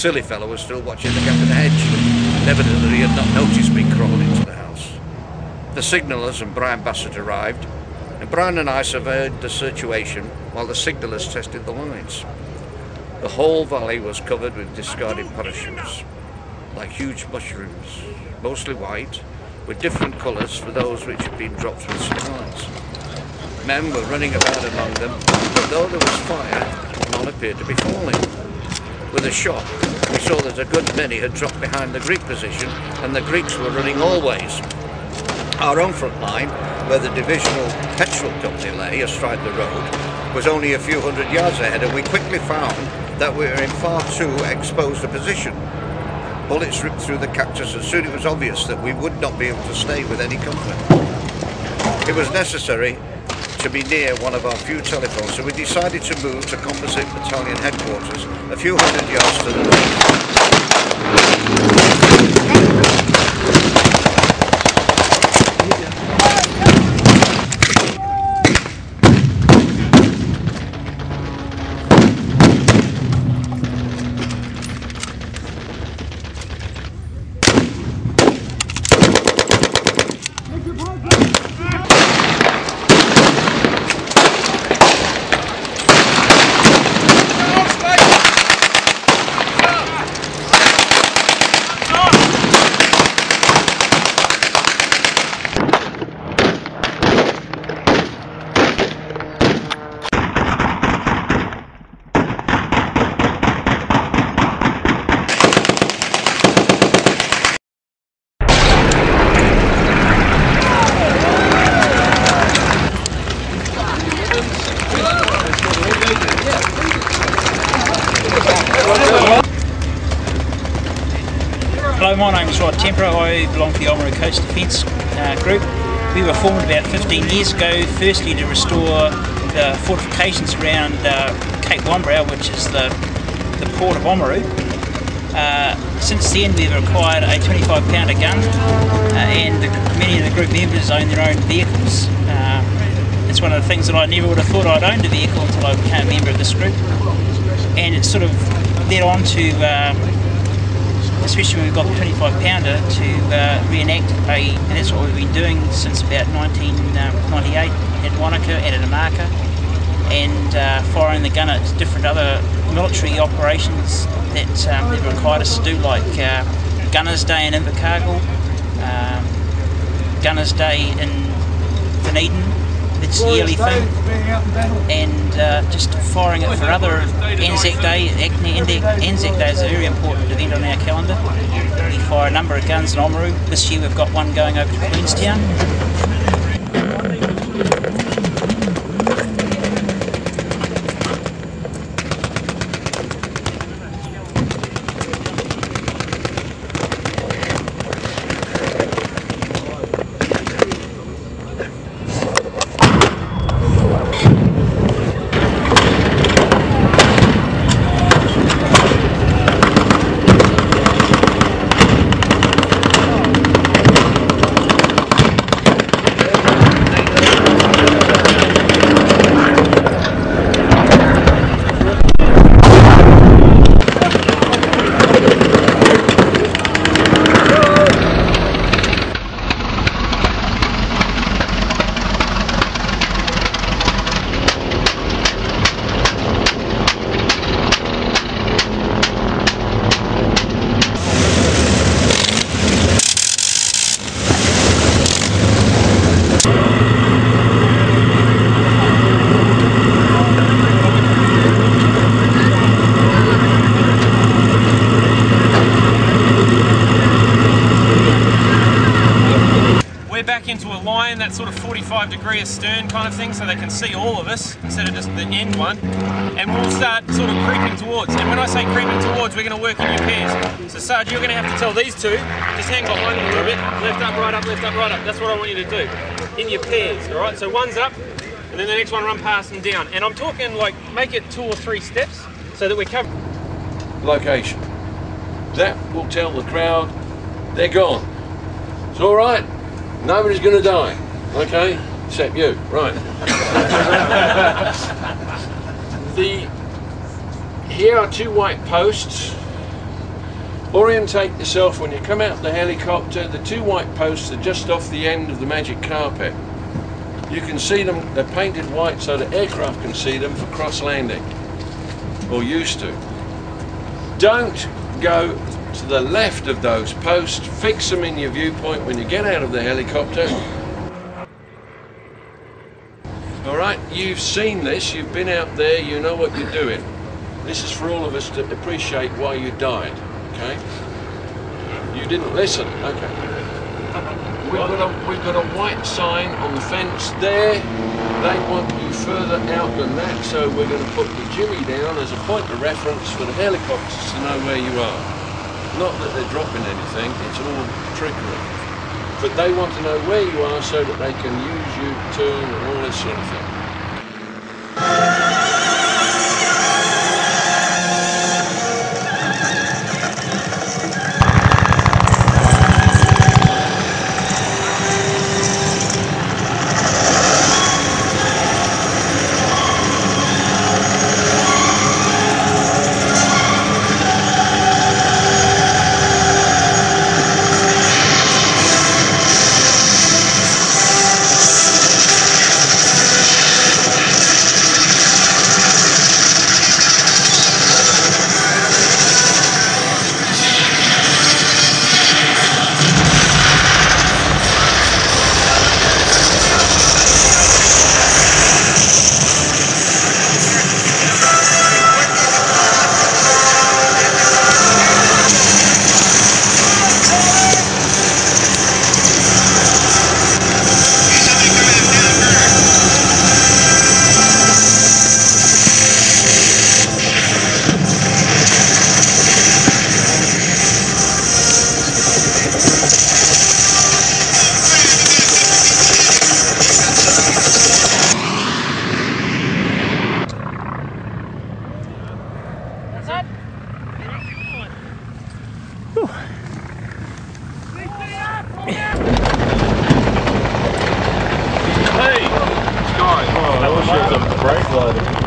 silly fellow was still watching the gap in the hedge, and evidently he had not noticed me crawling into the house. The signallers and Brian Bassett arrived, and Brian and I surveyed the situation while the signallers tested the lines. The whole valley was covered with discarded parachutes, like huge mushrooms, mostly white, with different colours for those which had been dropped with supplies. Men were running about among them, but though there was fire, none appeared to be falling. With a shock, we saw that a good many had dropped behind the Greek position, and the Greeks were running all ways. Our own front line, where the divisional petrol company lay astride the road, was only a few hundred yards ahead, and we quickly found that we were in far too exposed a position. Bullets ripped through the cactus, and soon it was obvious that we would not be able to stay with any comfort. It was necessary to be near one of our few telephones, so we decided to move to Composite Battalion headquarters a few hundred yards to the north. Hello, my name is Rod Tempera. I belong to the Oamaru Coast Defence Group. We were formed about 15 years ago, firstly to restore the fortifications around Cape Wombrau, which is the port of Oamaru. Since then we've acquired a 25-pounder gun, and many of the group members own their own vehicles. It's one of the things that I never would have thought I'd owned a vehicle until I became a member of this group, and it sort of led on to especially when we've got the 25-pounder, to reenact and that's what we've been doing since about 1998 at Wanaka and at Wanaka, and firing the gun at different other military operations that they've required us to do, like Gunners Day in Invercargill, Gunners Day in Dunedin, it's a yearly thing, and just firing it for other Anzac Day. Anzac Day is a very important event on our calendar. We fire a number of guns in Oamaru. This year we've got one going over to Queenstown. Back into a line, that sort of 45-degree astern kind of thing, so they can see all of us instead of just the end one, and we'll start sort of creeping towards. And when I say creeping towards, we're going to work in your pairs. So Sarge, you're going to have to tell these two, just hang behind them a little bit, left up, right up, left up, right up. That's what I want you to do, in your pairs, alright? So one's up, and then the next one run past them down. And I'm talking like, make it 2 or 3 steps, so that we're covered. Location. That will tell the crowd they're gone. It's alright. Nobody's going to die, okay? Except you, right. Here are 2 white posts Orientate yourself when you come out the helicopter. The two white posts are just off the end of the magic carpet. You can see them, they're painted white so the aircraft can see them for cross landing, or used to. Don't go to the left of those posts, fix them in your viewpoint when you get out of the helicopter. Alright, you've seen this, you've been out there, you know what you're doing. This is for all of us to appreciate why you died, okay? You didn't listen, okay. We've got a white sign on the fence there. They want you further out than that, so we're going to put the jimmy down as a point of reference for the helicopters to know where you are. Not that they're dropping anything, it's all trickery. But they want to know where you are so that they can use you, turn, and all this sort of thing. Hey! Guys, oh, I wish it was a brake loader.